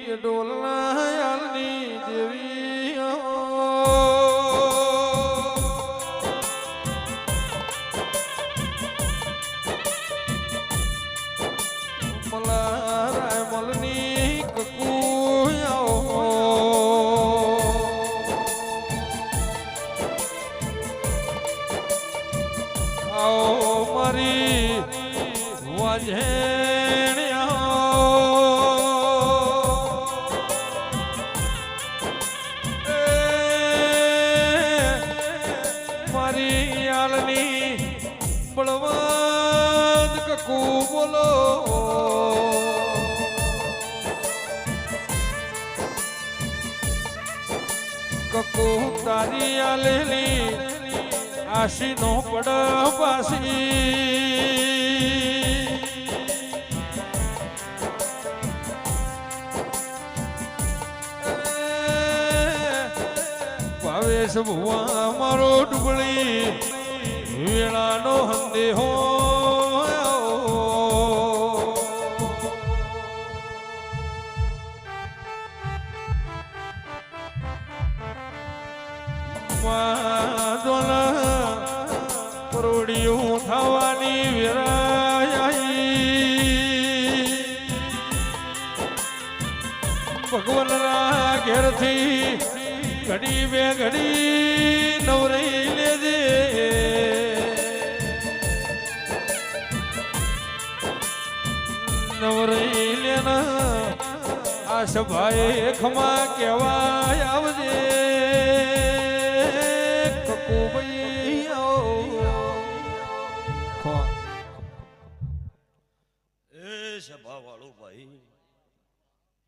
ડોલનાયાલની દેવી મલની કકુયાઓ આવો મારી મારી યાલની બળવાદ કકુ બોલો કકુ તારી આલેલી આશી નો પડ પાસી ભાવેશ ભુવા મારો ડુબળી વેળાનો હંદેહો પરોડિયું થવાની વેરાઈ ભગવાનના ઘેરથી ઘડી બે ઘડી નવરાઈ લેજે નવરાઈ લેના આ સભાએ ખમા કહેવાય આવજે સભા વાળું ભાઈ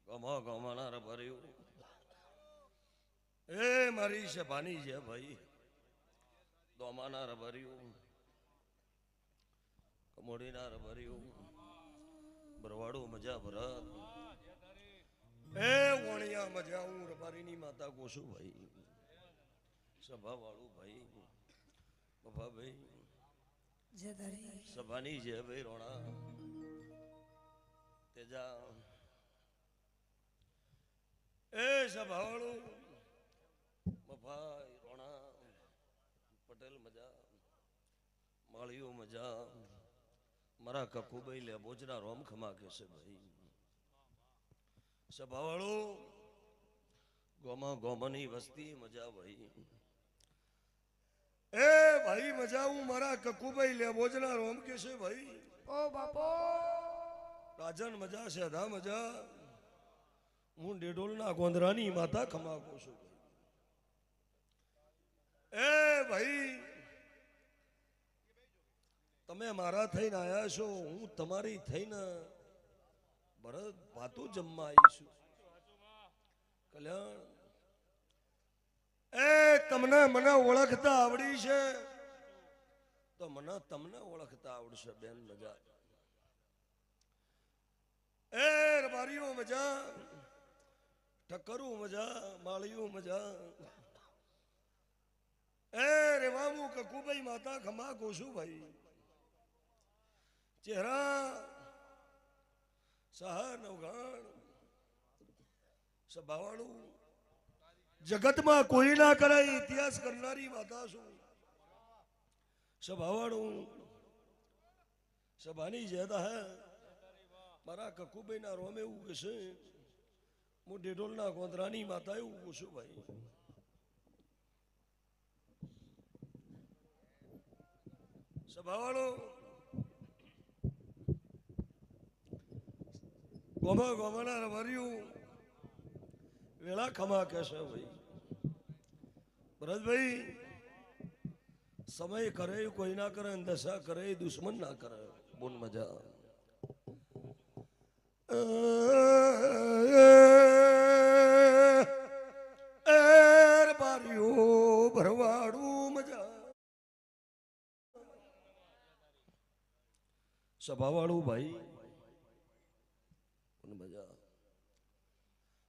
ગમા ગમાનાર ભર્યું એ મારી સભાની છે ભાઈ દોમાનાર ભર્યું કમોડીનાર ભર્યું ભરવાડું મજા ભરત એ વણિયા મજા હું રબારીની માતા કોશું ભાઈ સભા વાળું ભાઈ બાબા ભાઈ સભાની છે ભાઈ રોણા તેજા એ સભાવાળું મફાઈ રોણા પટેલ મજા માળીઓ મજા મારા કકુભાઈ લે બોજના રોમ ખમા કે છે ભાઈ સભાવાળું ગોમા ગોમની વસ્તી મજા ભાઈ એ ભાઈ મજા હું મારા કકુભાઈ લે બોજના રોમ કે છે ભાઈ ઓ બાપો રાજન મજા છે અધા મજા હું ડેડોલના ગોંદરાની માતા ખમાકો છું એ ભાઈ તમે મારા થઈને આયા છો હું તમારી થઈને ભરત ભાતું જમવા આવીશું કલ્યાણ એ તમને મને ઓળખતા આવડી છે તો મને તમને ઓળખતા આવડશે બેન મજા એ રબારીઓ મજા ઠક્કરું મજા માળિયું મજા એ રેવામુ કકુભાઈ માતા ખમા કોશું ભાઈ ચહેરા સહા નવઘાણ સભાવાળું જગતમાં કોઈ ના કરાય ઇતિહાસ કરનારી માતા છું સભાવાળું સભાની જેતા હે મારા કકુભાઈ ના રોમે એવું કહેશે હું ડેડોલના ગોંદરાની માતા એવું પૂછું ભાઈ સભાવાળો ગોમા ગોમાના રમર્યું વેળા ખમા કહેશે ભાઈ ભરતભાઈ સમય કરે કોઈ ના કરે દશા કરે દુશ્મન ના કરે બોલ મજા ભરવાડું મજા સભાવાળું ભાઈ મજા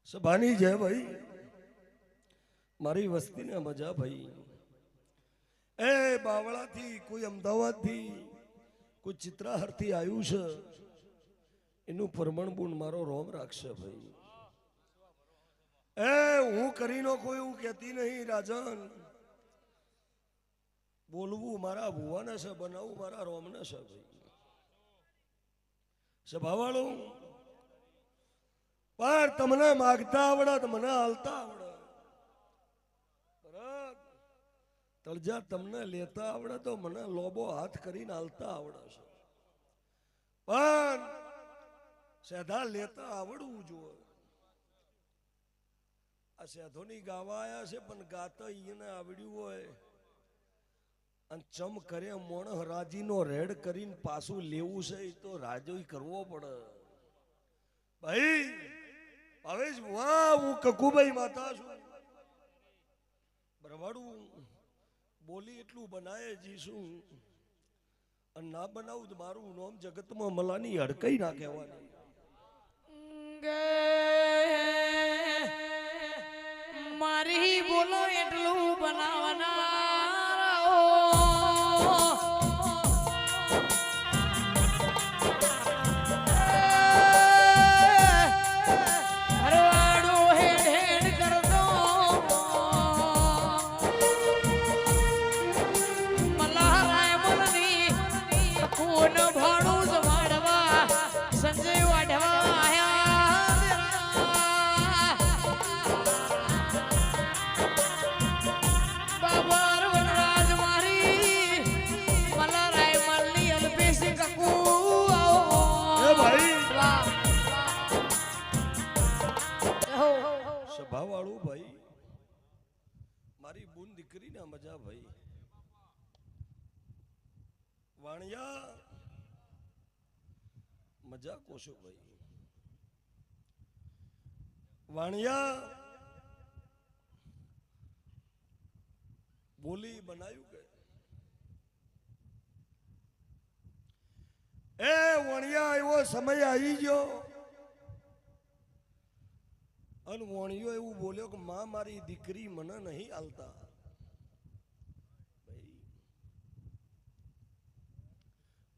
સભાની જય ભાઈ મારી વસ્તીને મજા ભાઈ એ બાવળાથી કોઈ અમદાવાદથી કોઈ ચિત્રાહરથી આવ્યું છે એનું પરમણ ગુણ મારો રોમ રાખશે ભાઈ એ હું કરી નો કોઈ એવું કહેતી નહીં રાજન. બોલવું મારા ભુવાને છે, બનાવવું મારા રોમને છે ભાઈ. સભાવાળું પણ તમને માગતા આવડે, મને હાલતા આવડે. બરાબર. તળજા તમને લેતા આવડે તો મને લોબો હાથ કરીને હાલતા આવડે છે. પણ સેધા લેતા આવડવું જોઈએ. આ સેધોની ગાવા આયા છે પણ ગાતા એને આવડ્યું હોય અને ચમ કરે મોણ રાજીનો રેડ કરીને પાછું લેવું છે એ તો રાજો કરવો પડે ભાઈ. હવે વાહ હું કકુભાઈ માતા છું. બરવાડું બોલી એટલું બનાય જીશું અને ના બનાવું તો મારું નામ જગતમાં મલાની હડકઈ ના કહેવાની. મારી બોલો એટલું બનાવના સભાવાળું ભાઈ. મારી બુન દીકરી ના મજા ભાઈ. વાણિયા મજા કોશો ભાઈ. વાણિયા બોલી બનાવ્યું કે એ વાણિયા એવો સમય આવી ગયો અને વણિયો એવું બોલ્યો કે માં મારી દીકરી મને નહીં હાલતા.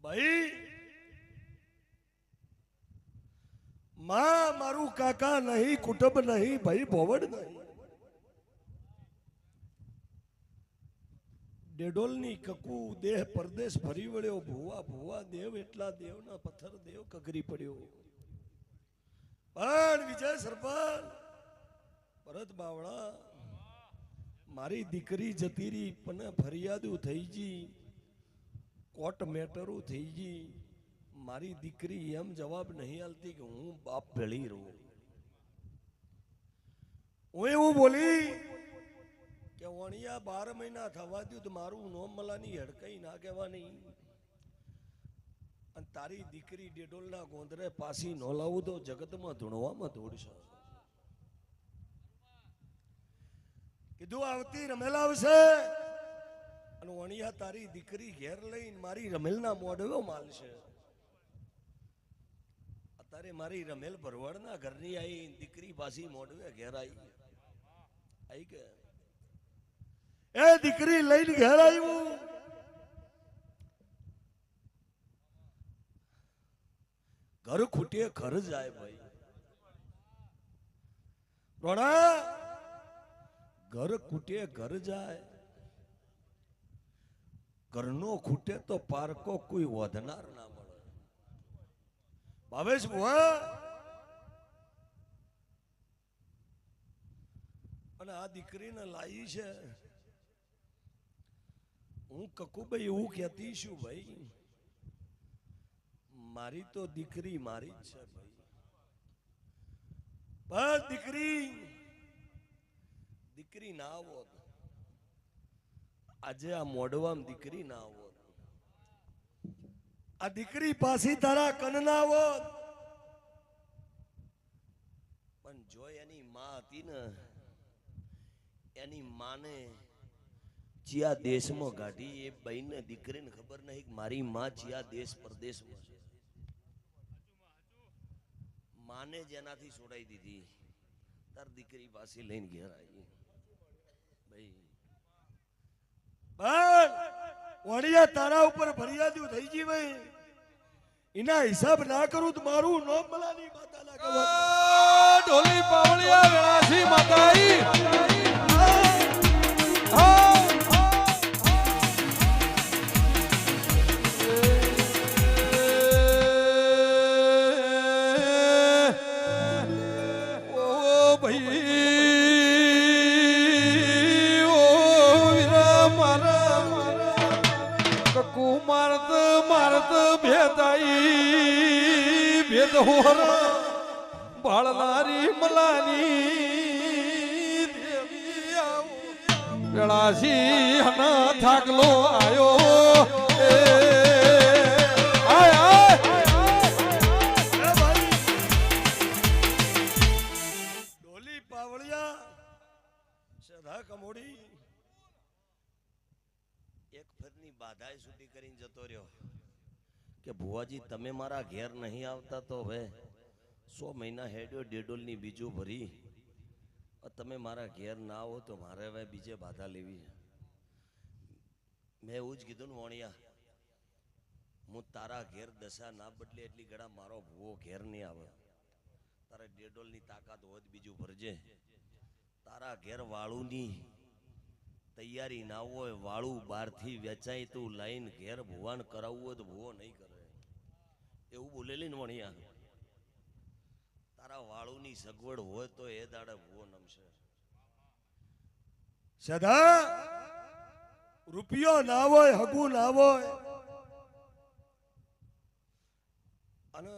ભાઈ માં મારું કાકા નહીં, કુટુંબ નહીં, ભાઈ ભોવડ નહીં. ડેડોલની કકુ દેહ પરદેશ ફરી વળ્યો. ભુવા ભુવા દેવ એટલા દેવના પથ્થર દેવ કગરી પડ્યો. પણ વિજય સરપંચ ભરત બાવળા મારી દીકરી જતી રહી પણ ફરિયાદો થઈ ગઈ, કોર્ટ મેટરો થઈ ગઈ. મારી દીકરી એમ જવાબ નહીં આલતી કે હું બાપ ભેળી રહું. હું એવું બોલી કે વણિયા 12 મહિના થવા દઉં તો મારું નોમ મલાની હડકઈ ના કહેવાની અને તારી દીકરી ડેડોલના ગોંદરે પાસી ન લાવું તો જગતમાં ધૂણવામાં ધૂળશે. કીધું આવતી રમેલ આવશે અને વણિયા તારી દીકરી ઘેર લઈને મારી રમેલના મોઢવે માલશે. અત્યારે મારી રમેલ ભરવાડના ઘરની આવી દીકરી પાછી મોઢવે ઘેર આવી કે એ દીકરી લઈને ઘેર આવ્યું. ઘર ખૂટે ઘર જાય ભાઈ. રોણા ઘર ખૂટે ઘર જાય. ઘરનો ખૂટે તો પારકો કોઈ વધનાર ના મળે. ભાવેશ બુઆ અને આ દીકરીને લાવી છે. હું કકુભાઈ એવું કહેતી છું ભાઈ મારી તો દીકરી મારી જ છે ભાઈ. બસ દીકરી ના આવો આજે આ મોઢવામાં દીકરી ના આવો આ દીકરી પાછી તારા કન ના આવો પણ જો એની માં હતી ને એની માને જ્યાં દેશમાં ગાડી એ બહેનને દીકરીને ખબર નહીં કે મારી માં જ્યાં દેશ પરદેશમાં છે. માને જેનાથી છોડાઈ દીધી તાર દીકરી પાસે લઈને ઘેર આવી ભાઈ. વણિયા તારા ઉપર ફરિયાદ થઈ ગઈ ભાઈ. એના હિસાબ ના કરું તો મારું નામ મલાની માતા ના કહેવાય. ઢોલી પાવળિયા વેળાસી માતા ભાઈ ઓ વીરા મારા કકુ મારત મારત ભેદાઈ ભેદ હોર બાળનારી મલાની દેવી આવો વેળાસી હના થાકલો આયો એ આય આય ડોલી પાવળિયા સદા કમોડી એક ફરની બાધાએ છૂટી કરીને જતો રહ્યો કે ભુવાજી તમે મારા ઘેર નહીં આવતા તો હવે 100 મહિના હેડ્યો ડેડોલની બીજું ભરી તમે મારા ઘેર ના આવો તો મારે હવે બીજે બાધા લેવી છે. મેં એવું જ કીધું ને વણિયા હું તારા ઘેર દશા ના બદલે એટલી ગળા મારો ભૂવો ઘેર નહીં આવે. તારે ડેડોલની તાકાત હોય બીજું ભરજે. તારા ઘેર વાળુની તૈયારી ના હોય, વાળું બહારથી વેચાય તું લાઈન ઘેર ભુવાન કરાવવું હોય તો ભૂવો નહીં કરે એવું બોલેલી ને વણિયા. તારા વાળુની સગવડ હોય તો એ દાડે ભૂવો નમશે. સદા રૂપિયો ના હોય, હગું ના હોય અને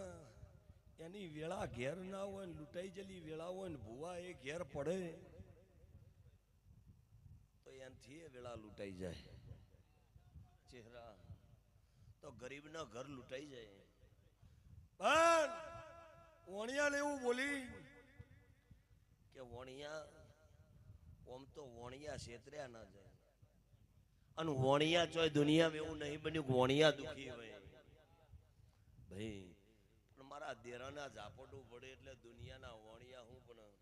એની વેળા ઘેર ના હોય ને લૂંટાઈ જલી વેળા હોય ને ભૂવા એ ઘેર પડે તો એનથી એ વેળા લૂંટાઈ જાય. ચહેરા તો ગરીબના ઘર લૂંટાઈ જાય. પણ વણિયાને એવું બોલી કે વણિયા ઓમ તો વણિયા છેતર્યા ના જાય અને વણિયા ચોય દુનિયામાં એવું નહીં બન્યું કે વણિયા દુખી હોય ભાઈ. પણ મારા દેરાના ઝાપટું પડે એટલે દુનિયાના વણિયા હું પણ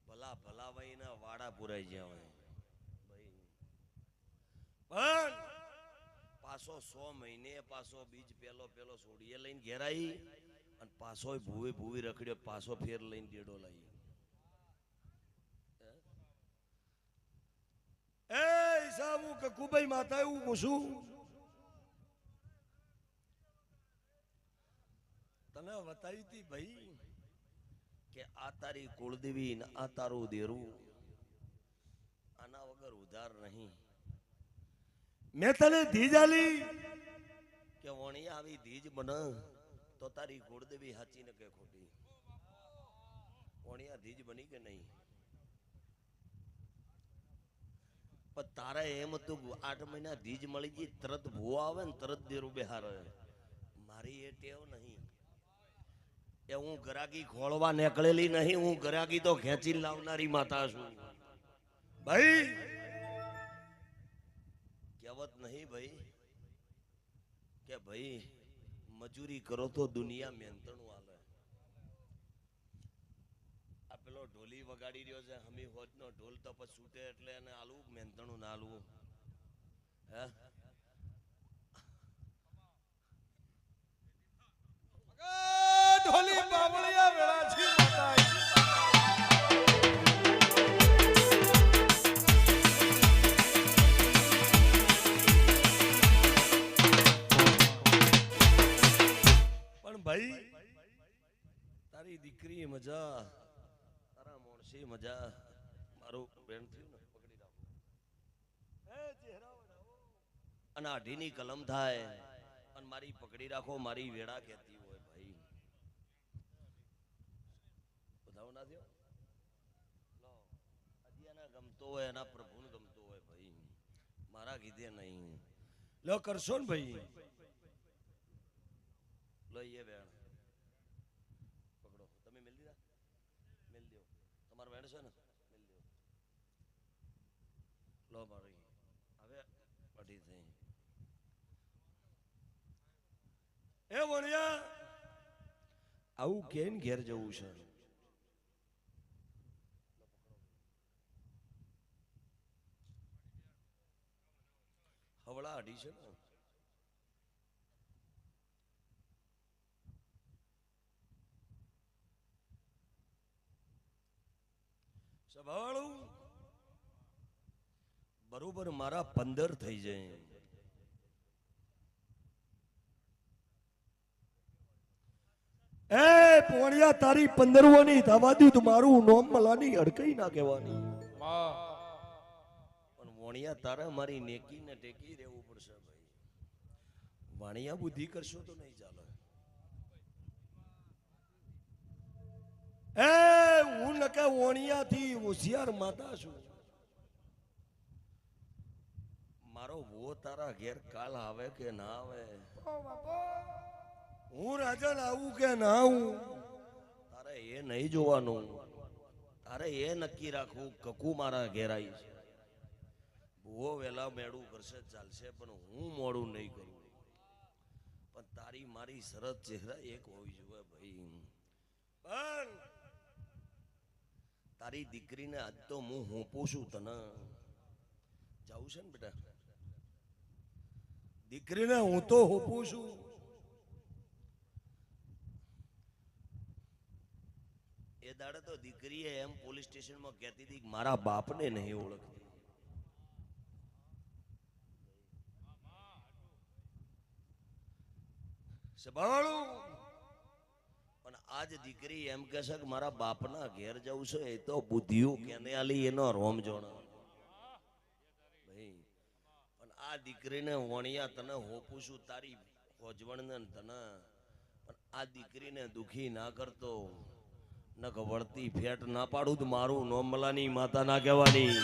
ભલા ભલાવાઈના વાડા પુરાઈ ગયા હોય ભાઈ. પણ પાછો 100 મહિને પાછો બીજ પેલો છોડીએ લઈને ઘેરાઈ અને પાછો ભૂવી રખડ્યો, પાછો ફેર લઈને ડેડો લાવી. એ હિસાબ હું કકુભાઈ માતા એવું પૂછું તને બતાવી હતી ભાઈ કે આ તારી કુળદેવી ને આ તારું દેરું, આના વગર ઉધાર નહીં. મેં તને ધીજ આલી કે વણિયા આવી ધીજ બને તો તારી કુળદેવી સાચી ને કે ખોટી. વણિયા ધીજ બની કે નહીં? પણ તારે એમ હતું 8 મહિના ધીજ મળી ગઈ તરત ભૂવો આવે ને તરત દેરું બેહાર. મારી એ ટેવ નહીં. એ હું ગરાગી ખોળવા નીકળેલી નહીં, હું ગરાગી તો ખેંચી લાવનારી માતા છું ભાઈ. કહેવત નહીં ભાઈ કે ભાઈ મજૂરી કરો તો દુનિયા મહેનતણું આલે. આ પેલો ઢોલી વગાડી રહ્યો છે હમી હોજનો ઢોલ તો પછી છૂટે એટલે એને આલવું મહેનતણું ના આલવું હે? ઢોલી બાવળિયા વેળાથી માતા ભાઈ તારી દીકરી મજા, તારા મોણસી મજા. મારું બેન થયું ને પકડી રાખો અને અઢીની કલમ થાય અને મારી પકડી રાખો, મારી વેળા કહેતી હોય ભાઈ. બધાઓ ના થયો અદિયાના ગમતો હોય એના પ્રભુને ગમતો હોય ભાઈ, મારા કીધે નહીં. લો કરશો ને ભાઈ. લઈએ વેણ પકડો. તમે મેલ દીધા? મેલ દો. તમારો વેણ છે ને? મેલ દો. લો મારી હવે અઢી થઈ. એ વણિયા આવું કેન ઘેર જવું છે? હવળા અઢી છે ને? સભાવાળું બરોબર મારા 15 થઈ જાય. એ પોણિયા તારી 15 ની થવા દઉં તો મારું નોમ મલાની અડકઈ ના કહેવાની. વાહ. પણ વણિયા તારે મારી નેકીને ટેકી રહેવું પડશે ભાઈ. વાણિયા બુદ્ધિ કરશો તો નહીં ચાલે. હું નકે વણિયા થી હોશિયાર માતા છું. મારો વો તારા ઘેર કાલ આવે કે ના આવે હું રાજન આવું કે ના આવું તારે એ નહીં જોવાનું. તારે એ નક્કી રાખવું કકુ મારા ઘેર આવી છે. ભૂવો વેલા મેળું કરશે ચાલશે પણ હું મોડું નહીં કરું. પણ તારી મારી સરસ ચહેરા એક હોવી જોઈએ ભાઈ. પણ તારી દીકરીને આજ તો હું હોંપું છું તને. જાવું છે ને બેટા? દીકરીને હું તો હોપું છું. એ દાડે તો દીકરીએ એમ પોલીસ સ્ટેશનમાં કહેતી હતી કે મારા બાપને નહીં ઓળખતી. સંભાળું પણ આજ દીકરી એમ કહે છે કે મારા બાપના ઘેર જવું છે. એ તો બુદ્ધિઓ કેને આલી એનો રોમ જોણ ભાઈ. પણ આ દીકરીને વણિયા તને હોપું છું તારી હોજવણને તને. પણ આ દીકરીને દુખી ના કરતો ન વળતી ફેટ ના પાડું તો મારું નોમલાની માતા ના કહેવાની.